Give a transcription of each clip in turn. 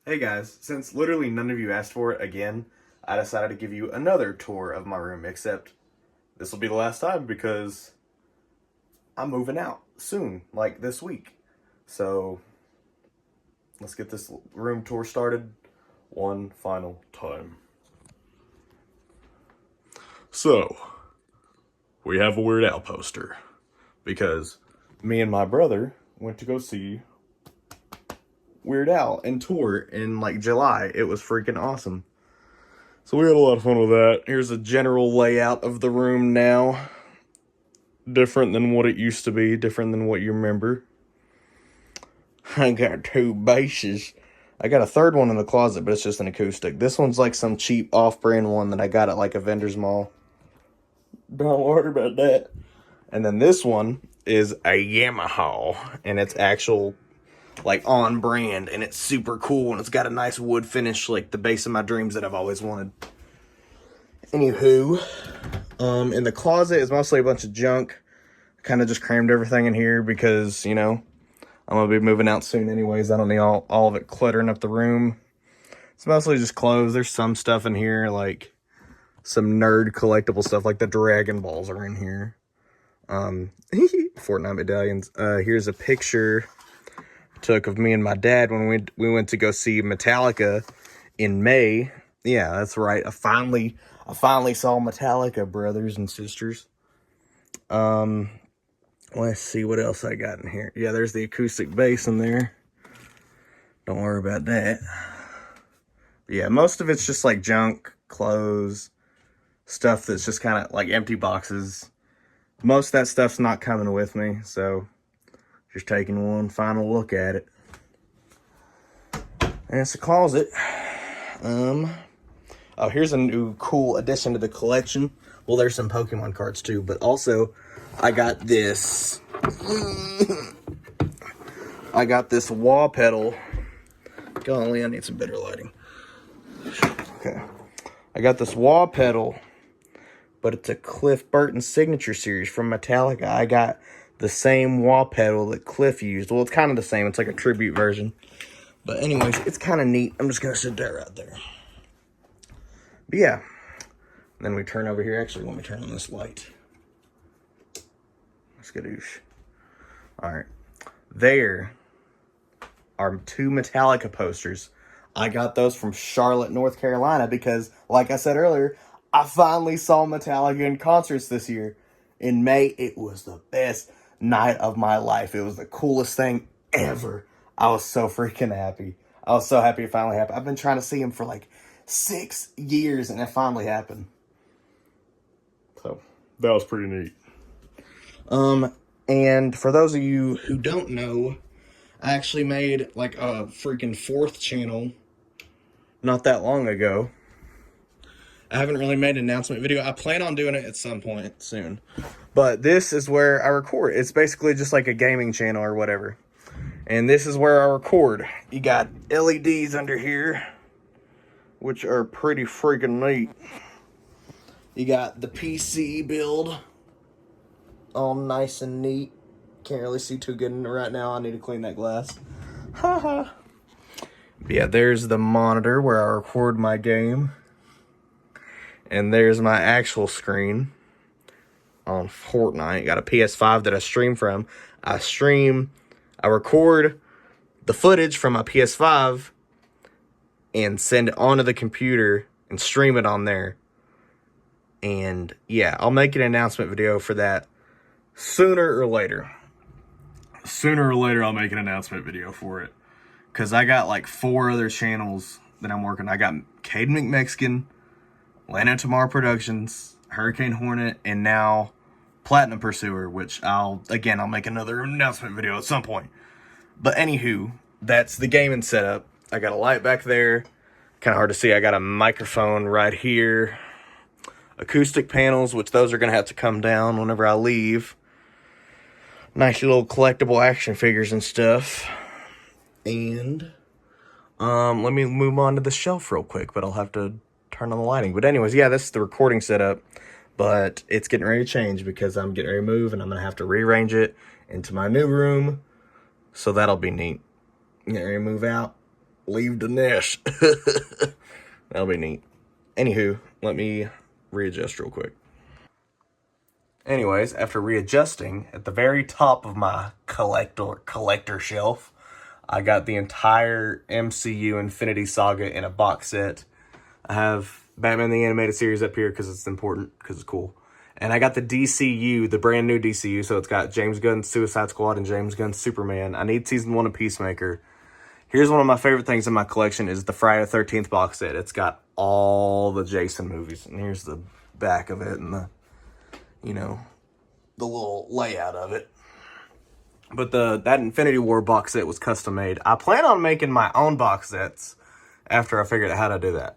Hey guys, since literally none of you asked for it again, I decided to give you another tour of my room, except this will be the last time because I'm moving out soon, like this week. So let's get this room tour started one final time. So, we have a Weird Al poster because me and my brother went to go see Weird Al and tour in like July. It was freaking awesome. So we had a lot of fun with that. Here's a general layout of the room now. Different than what it used to be, different than what you remember. I got two basses. I got a third one in the closet, but it's just an acoustic. This one's like some cheap off-brand one that I got at like a vendor's mall. Don't worry about that. And then this one is a Yamaha, and it's actual like on brand, and it's super cool, and it's got a nice wood finish, like the base of my dreams that I've always wanted. Anywho, in the closet is mostly a bunch of junk. Kind of just crammed everything in here because, you know, I'm going to be moving out soon anyways. I don't need all of it cluttering up the room. It's mostly just clothes. There's some stuff in here, like some nerd collectible stuff, like the Dragon Balls are in here. Fortnite medallions. Here's a picture I took of me and my dad when we went to go see Metallica in May. Yeah, that's right. I finally saw Metallica, brothers and sisters. Let's see what else I got in here. Yeah, there's the acoustic bass in there. Don't worry about that. But yeah, most of it's just like junk, clothes, stuff that's just kind of like empty boxes. Most of that stuff's not coming with me, so just taking one final look at it. And it's a closet. Oh, here's a new cool addition to the collection. Well, there's some Pokemon cards too, but also I got this. I got this wall pedal. Golly, I need some better lighting. Okay. I got this wall pedal, but it's a Cliff Burton signature series from Metallica. I got the same wall pedal that Cliff used. Well, it's kind of the same. It's like a tribute version. But anyways, it's kind of neat. I'm just going to sit there right there. But yeah. And then we turn over here. Actually, let me turn on this light. Skadoosh. Alright. There are two Metallica posters. I got those from Charlotte, North Carolina because, like I said earlier, I finally saw Metallica in concerts this year. In May, it was the best night of my life. It was the coolest thing ever. I was so freaking happy. I was so happy it finally happened. I've been trying to see him for like 6 years, and it finally happened. So, that was pretty neat. And for those of you who don't know, I actually made like a freaking 4th channel not that long ago. I haven't really made an announcement video. I plan on doing it at some point soon. But this is where I record. It's basically just like a gaming channel or whatever. And this is where I record. You got LEDs under here, which are pretty freaking neat. You got the PC build. All nice and neat. Can't really see too good in it right now. I need to clean that glass. Haha. Yeah, there's the monitor where I record my game. And there's my actual screen on Fortnite. Got a PS5 that I stream from. I record the footage from my PS5 and send it onto the computer and stream it on there. And yeah, I'll make an announcement video for that. Sooner or later, I'll make an announcement video for it. Because I got like 4 other channels that I'm working on. I got Caden McMexican, Lana Tamar Productions, Hurricane Hornet, and now Platinum Pursuer, which I'll make another announcement video at some point. But anywho, that's the gaming setup. I got a light back there. Kind of hard to see. I got a microphone right here. Acoustic panels, which those are going to have to come down whenever I leave. Nice little collectible action figures and stuff. And let me move on to the shelf real quick, but I'll have to turn on the lighting. But anyways, yeah, this is the recording setup, but it's getting ready to change because I'm getting ready to move and I'm going to have to rearrange it into my new room. So that'll be neat. Getting ready to move out. Leave the nest. That'll be neat. Anywho, let me readjust real quick. Anyways, after readjusting, at the very top of my collector shelf, I got the entire MCU Infinity Saga in a box set. I have Batman the Animated Series up here because it's important, because it's cool. And I got the DCU, the brand new DCU, so it's got James Gunn's Suicide Squad and James Gunn's Superman. I need Season 1 of Peacemaker. Here's one of my favorite things in my collection is the Friday the 13th box set. It's got all the Jason movies. And here's the back of it and the, you know, the little layout of it. But that Infinity War box set was custom made. I plan on making my own box sets after I figured out how to do that.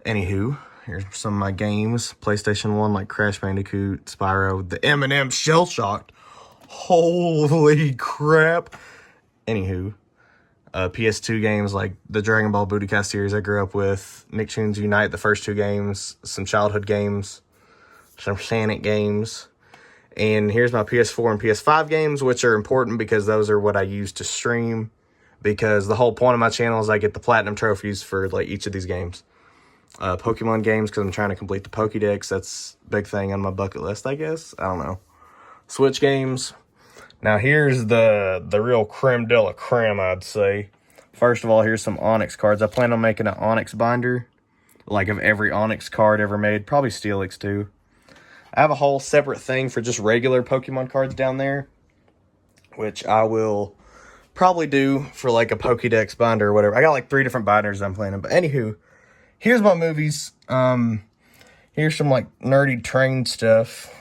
Anywho, here's some of my games. PlayStation 1, like Crash Bandicoot, Spyro, the M&M Shell Shocked. Holy crap. Anywho, PS2 games like the Dragon Ball Budokai series I grew up with, Nicktoons Unite, the first two games, some childhood games, some Sonic games. And here's my PS4 and PS5 games, which are important because those are what I use to stream. Because the whole point of my channel is I get the platinum trophies for like each of these games. Pokemon games, because I'm trying to complete the Pokédex. That's a big thing on my bucket list, I guess. I don't know. Switch games. Now here's the real creme de la creme, I'd say. First of all, here's some Onyx cards. I plan on making an Onyx binder. Like of every Onyx card ever made. Probably Steelix too. I have a whole separate thing for just regular Pokemon cards down there, which I will probably do for like a Pokédex binder or whatever. I got like 3 different binders I'm planning. But anywho, here's my movies. Here's some like nerdy train stuff.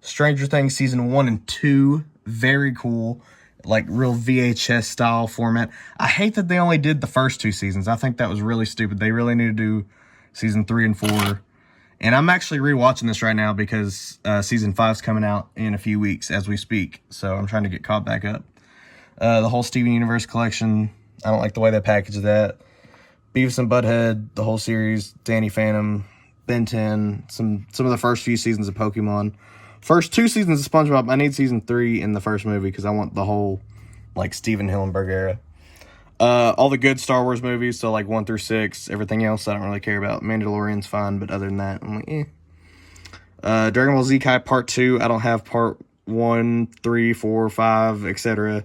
Stranger Things season 1 and 2, very cool. Like real VHS style format. I hate that they only did the first 2 seasons. I think that was really stupid. They really need to do season 3 and 4. And I'm actually rewatching this right now because season 5's coming out in a few weeks as we speak. So I'm trying to get caught back up. The whole Steven Universe collection, I don't like the way they package that. Beavis and Butthead, the whole series, Danny Phantom, Ben 10, some of the first few seasons of Pokemon. First 2 seasons of SpongeBob. I need season 3 in the first movie because I want the whole like Steven Hillenburg era. All the good Star Wars movies, so like 1 through 6. Everything else I don't really care about. Mandalorian's fine, but other than that, I'm like, eh. Dragon Ball Z Kai Part 2. I don't have Part 1, 3, 4, 5, etc.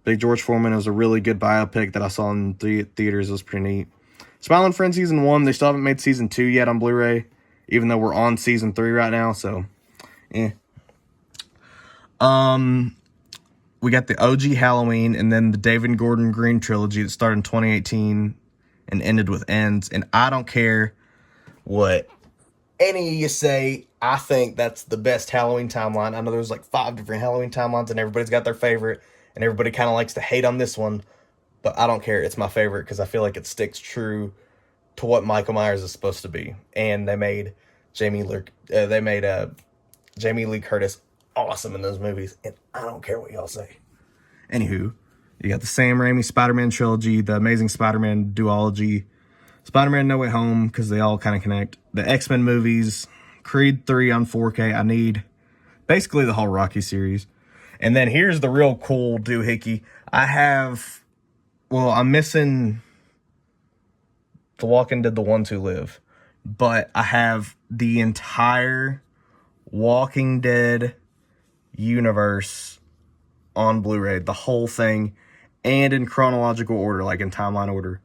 Big George Foreman was a really good biopic that I saw in theaters. It was pretty neat. Smile and Friends Season 1. They still haven't made Season 2 yet on Blu-ray, even though we're on Season 3 right now, so, eh. We got the OG Halloween and then the David Gordon Green trilogy that started in 2018 and ended with Ends. And I don't care what any of you say. I think that's the best Halloween timeline. I know there's like 5 different Halloween timelines and everybody's got their favorite. And everybody kind of likes to hate on this one. But I don't care. It's my favorite because I feel like it sticks true to what Michael Myers is supposed to be. And they made Jamie Lee Curtis awesome in those movies, and I don't care what y'all say. Anywho, you got the Sam Raimi Spider-Man trilogy, the Amazing Spider-Man duology, Spider-Man No Way Home, because they all kind of connect, the X-Men movies, Creed 3 on 4K. I need basically the whole Rocky series. And then here's the real cool doohickey. I'm missing The Walking Dead, The Ones Who Live, but I have the entire Walking Dead universe on Blu-ray, the whole thing, and in chronological order, like in timeline order,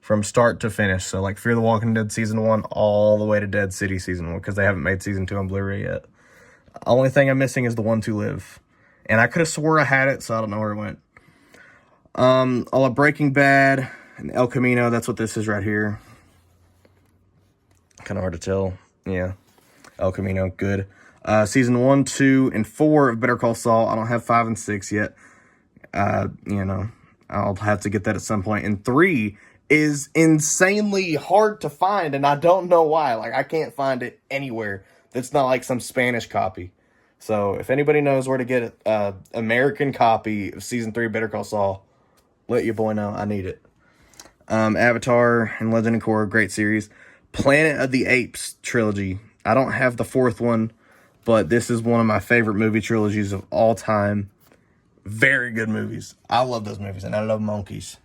from start to finish. So like Fear the Walking Dead season 1 all the way to Dead City season 1, because they haven't made season 2 on Blu-ray yet. Only thing I'm missing is The Ones Who Live, and I could have swore I had it, so I don't know where it went. All of Breaking Bad and El Camino, that's what this is right here. Kind of hard to tell. Yeah, El Camino, good. Season 1, 2, and 4 of Better Call Saul. I don't have 5 and 6 yet. I'll have to get that at some point. And 3 is insanely hard to find, and I don't know why. Like, I can't find it anywhere. It's not like some Spanish copy. So, if anybody knows where to get an American copy of Season 3 of Better Call Saul, let your boy know. I need it. Avatar and Legend of Korra, great series. Planet of the Apes trilogy. I don't have the 4th one, but this is one of my favorite movie trilogies of all time. Very good movies. I love those movies, and I love monkeys.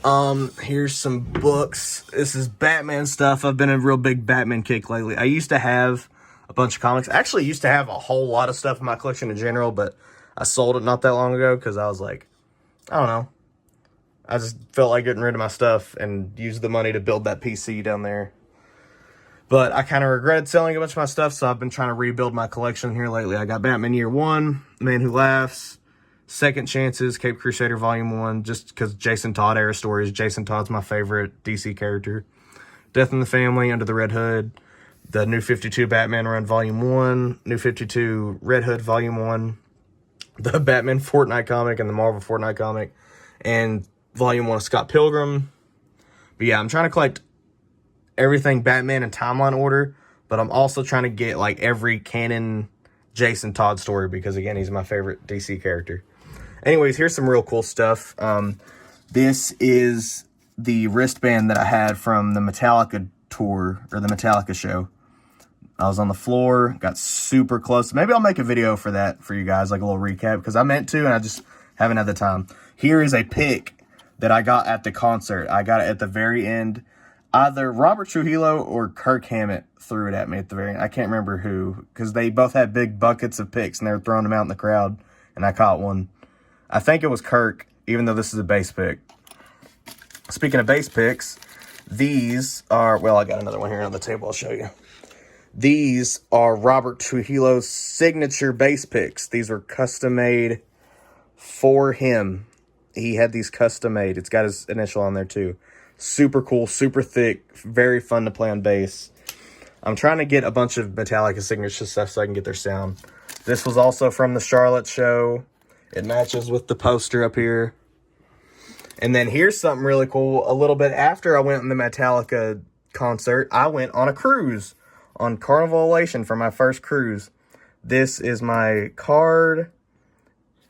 Here's some books. This is Batman stuff. I've been a real big Batman kick lately. I used to have a bunch of comics. I actually used to have a whole lot of stuff in my collection in general, but I sold it not that long ago because I was like, I don't know. I just felt like getting rid of my stuff and used the money to build that PC down there. But I kind of regretted selling a bunch of my stuff, so I've been trying to rebuild my collection here lately. I got Batman Year 1, Man Who Laughs, Second Chances, Cape Crusader Volume 1, just because Jason Todd era stories. Jason Todd's my favorite DC character. Death in the Family, Under the Red Hood, the New 52 Batman Run Volume 1, New 52 Red Hood Volume 1, the Batman Fortnite comic and the Marvel Fortnite comic, and Volume 1 of Scott Pilgrim. But yeah, I'm trying to collect everything Batman in timeline order, but I'm also trying to get like every canon Jason Todd story because, again, he's my favorite DC character. Anyways, here's some real cool stuff. This is the wristband that I had from the Metallica tour, or the Metallica show. I was on the floor, got super close. Maybe I'll make a video for that for you guys, like a little recap, because I meant to, and I just haven't had the time. Here is a pic that I got at the concert. I got it at the very end. Either Robert Trujillo or Kirk Hammett threw it at me at the very end. I can't remember who, because they both had big buckets of pics, and they were throwing them out in the crowd, and I caught one. I think it was Kirk, even though this is a base pic. Speaking of base pics, these are, well, I got another one here on the table I'll show you. These are Robert Trujillo's signature base pics. These were custom made for him. He had these custom made. It's got his initial on there too. Super cool, super thick, very fun to play on bass. I'm trying to get a bunch of Metallica signature stuff so I can get their sound. This was also from the Charlotte show. It matches with the poster up here. And then here's something really cool. A little bit after I went on the Metallica concert, I went on a cruise on Carnival Elation for my first cruise. This is my card.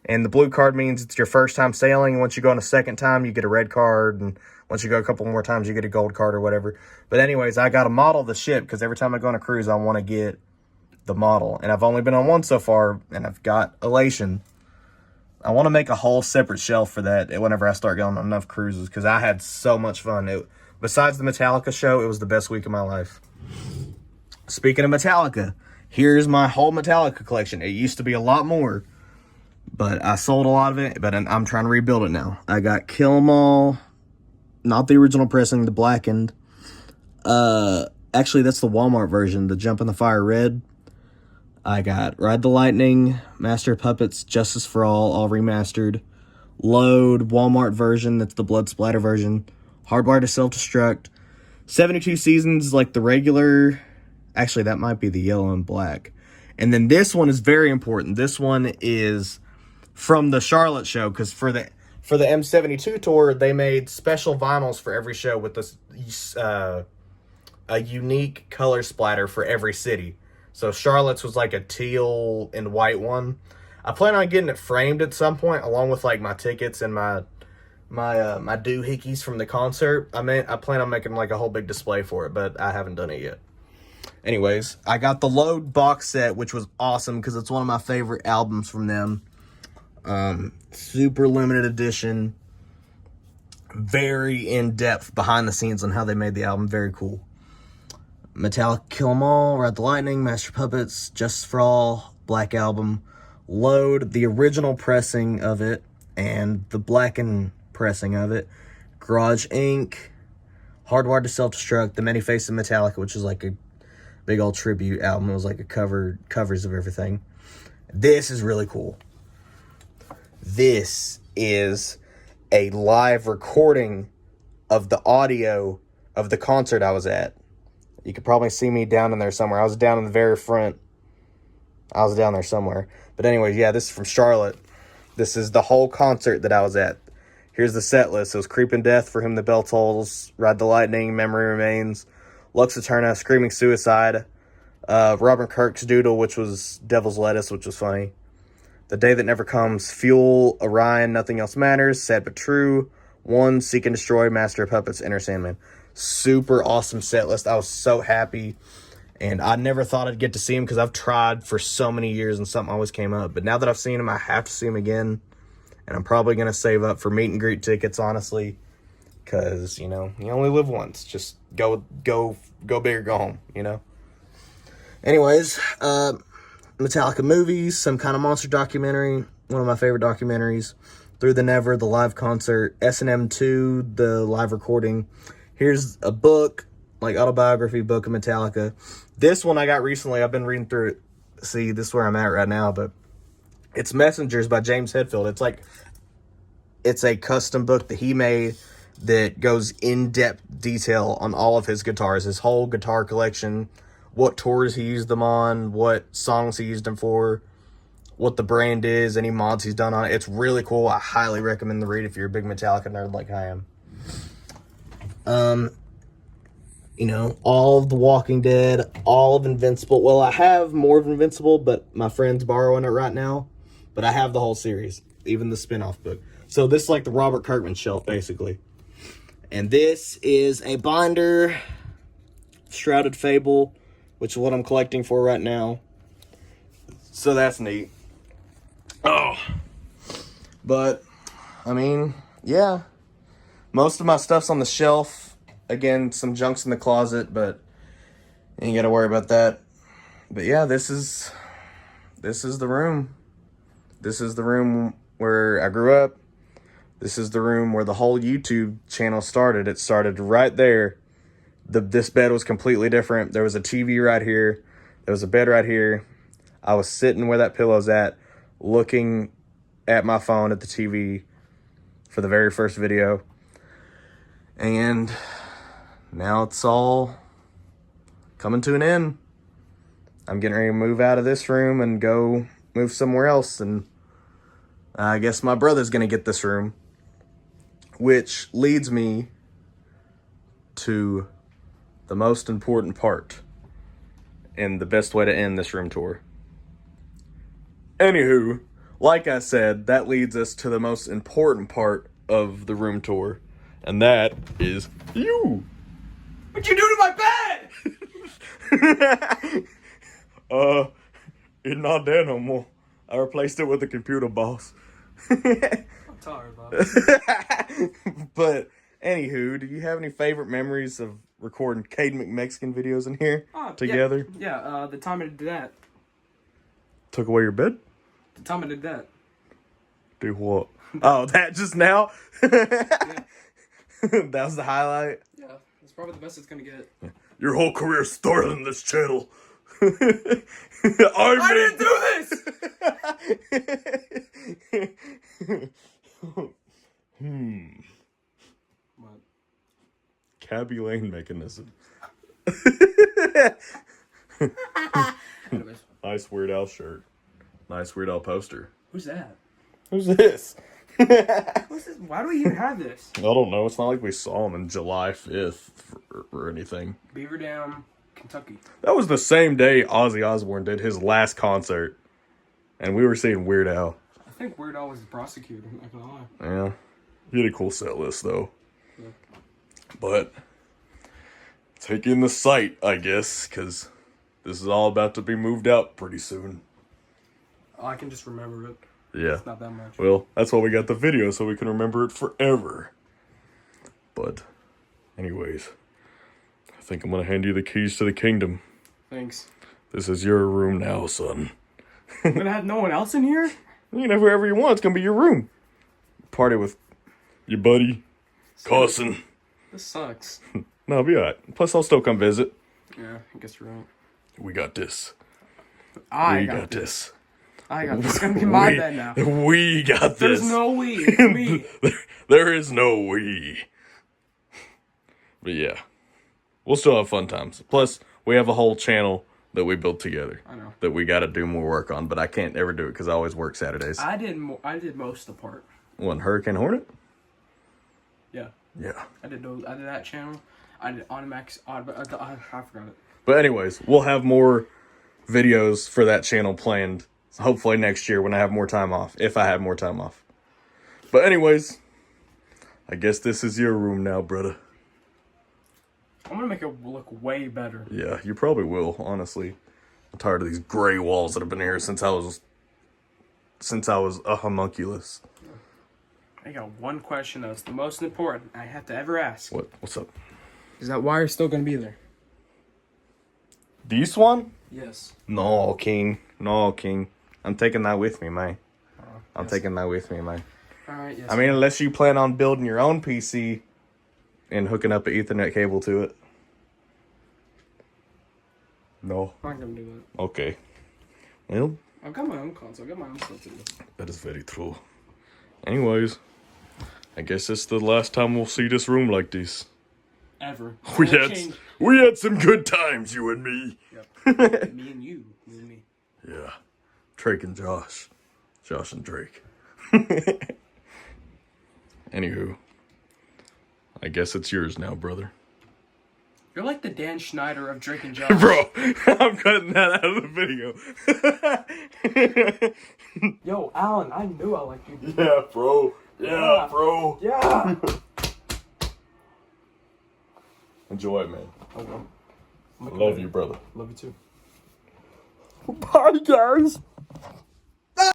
And the blue card means it's your first time sailing. Once you go on a second time, you get a red card. And once you go a couple more times, you get a gold card or whatever. But anyways, I got a model of the ship because every time I go on a cruise, I want to get the model. And I've only been on one so far, and I've got Elation. I want to make a whole separate shelf for that whenever I start going on enough cruises because I had so much fun. Besides the Metallica show, it was the best week of my life. Speaking of Metallica, here's my whole Metallica collection. It used to be a lot more, but I sold a lot of it, but I'm trying to rebuild it now. I got Kill 'Em All, not the original pressing, the blackened. Actually, that's the Walmart version, the Jump in the Fire red. I got Ride the Lightning, Master of Puppets, Justice for all remastered. Load, Walmart version, that's the blood splatter version. Hardwired to Self-Destruct. 72 Seasons, like the regular. Actually, that might be the yellow and black. And then this one is very important. This one is from the Charlotte show, because for the M72 tour, they made special vinyls for every show with this a unique color splatter for every city. So Charlotte's was like a teal and white one. I plan on getting it framed at some point, along with like my tickets and my doohickeys from the concert. I plan on making like a whole big display for it, but I haven't done it yet. Anyways, I got the Load box set, which was awesome because it's one of my favorite albums from them. Super limited edition. Very in-depth behind the scenes on how they made the album. Very cool. Metallica Kill 'Em All, Ride the Lightning, Master Puppets, Justice for All, Black Album. Load, the original pressing of it, and the blackened pressing of it. Garage Inc., Hardwired to Self-Destruct, The Many Faces of Metallica, which is like a big old tribute album. It was like covers of everything. This is really cool. This is a live recording of the audio of the concert I was at. You could probably see me down in there somewhere. I was down in the very front. I was down there somewhere. But anyways, yeah, this is from Charlotte. This is the whole concert that I was at. Here's the set list. It was Creeping Death, For Whom the Bell Tolls, Ride the Lightning, Memory Remains, Lux Eterna, Screaming Suicide, Robert Kirk's Doodle, which was Devil's Lettuce, which was funny. The Day That Never Comes, Fuel, Orion, Nothing Else Matters, Sad But True, One, Seek and Destroy, Master of Puppets, Enter Sandman. Super awesome set list. I was so happy, and I never thought I'd get to see him because I've tried for so many years and something always came up. But now that I've seen him, I have to see him again, and I'm probably going to save up for meet and greet tickets, honestly. Because, you know, you only live once. Just go big or go home, you know? Anyways, Metallica movies, some kind of monster documentary, one of my favorite documentaries, Through the Never, the live concert, S&M 2, the live recording. Here's a book, like autobiography book of Metallica. This one I got recently. I've been reading through it. See, this is where I'm at right now, but it's Messengers by James Hetfield. It's a custom book that he made that goes in-depth detail on all of his guitars, his whole guitar collection, what tours he used them on, what songs he used them for, what the brand is, any mods he's done on it. It's really cool. I highly recommend the read if you're a big Metallica nerd like I am. You know, all of The Walking Dead, all of Invincible. Well, I have more of Invincible, but my friend's borrowing it right now. But I have the whole series, even the spin-off book. So this is like the Robert Kirkman shelf, basically. And this is a binder, Shrouded Fable, which is what I'm collecting for right now. So that's neat. Oh. But, I mean, yeah. Most of my stuff's on the shelf. Again, some junk's in the closet, but you ain't gotta worry about that. But yeah, this is the room. This is the room where I grew up. This is the room where the whole YouTube channel started. It started right there. This bed was completely different. There was a TV right here. There was a bed right here. I was sitting where that pillow's at, looking at my phone at the TV for the very first video. And now it's all coming to an end. I'm getting ready to move out of this room and go move somewhere else. And I guess my brother's going to get this room. Which leads me to the most important part and the best way to end this room tour. Anywho, like I said, that leads us to the most important part of the room tour. And that is you. What'd you do to my bed? It's not there no more. I replaced it with a computer, boss. I'm tired, Bob. But, anywho, do you have any favorite memories of recording Caden McMexican videos in here together? Yeah, the time I did that. Took away your bed? The time I did that. Do what? Oh, that just now? Yeah. That was the highlight? Yeah, it's probably the best it's gonna get. Your whole career started on this channel. I didn't do this! What? Cabby lane mechanism. Anyways. Nice Weird Al shirt. Nice Weird Al poster. Who's that? Who's this? Who's this? Why do we even have this? I don't know. It's not like we saw him on July 5th or anything. Beaver Dam, Kentucky. That was the same day Ozzy Osbourne did his last concert. And we were seeing Weird Al. I think Weird Al was the prosecutor, I'm not gonna lie. Yeah. He had a cool set list, though. Yeah. But take in the sight, I guess, because this is all about to be moved out pretty soon. Oh, I can just remember it. Yeah. It's not that much. Well, that's why we got the video, so we can remember it forever. But, anyways, I think I'm going to hand you the keys to the kingdom. Thanks. This is your room now, son. I'm gonna have no one else in here? You can have wherever you want. It's going to be your room. Party with your buddy, Carson. This sucks. No, it'll be alright. Plus, I'll still come visit. Yeah, I guess you're right. We got this. I got this. It's gonna be my bed now. We got this. There's no we. It's me. There is no we. But yeah, we'll still have fun times. Plus, we have a whole channel that we built together. I know. That we got to do more work on, but I can't ever do it because I always work Saturdays. I did most of the part. What, Hurricane Hornet? Yeah. Yeah. I did that channel. I did Automax. I forgot it. But anyways, we'll have more videos for that channel planned. Hopefully next year when I have more time off. If I have more time off. But anyways, I guess this is your room now, brother. I'm gonna make it look way better. Yeah, you probably will, honestly. I'm tired of these gray walls that have been here since I was a homunculus. I got one question though. It's the most important I have to ever ask. What's up? Is that wire still gonna be there? This one? Yes. No, King. No, King. I'm taking that with me, man. I'm yes. taking that with me, man. Alright, yes. I mean, unless you plan on building your own PC and hooking up an Ethernet cable to it. No. I'm not gonna do that. Okay. Well, I've got my own console. I've got my own stuff to do. that is very true. Anyways, I guess it's the last time we'll see this room like this. Ever. We had some good times, you and me. Yep. Me and you. You and me. Yeah. Drake and Josh. Josh and Drake. Anywho, I guess it's yours now, brother. You're like the Dan Schneider of Drake and Josh. Bro, I'm cutting that out of the video. Yo, Alan, I knew I liked you. Yeah, bro. Yeah, bro. Yeah. Enjoy, man. I will. I love you, brother. Love you too. Bye, guys.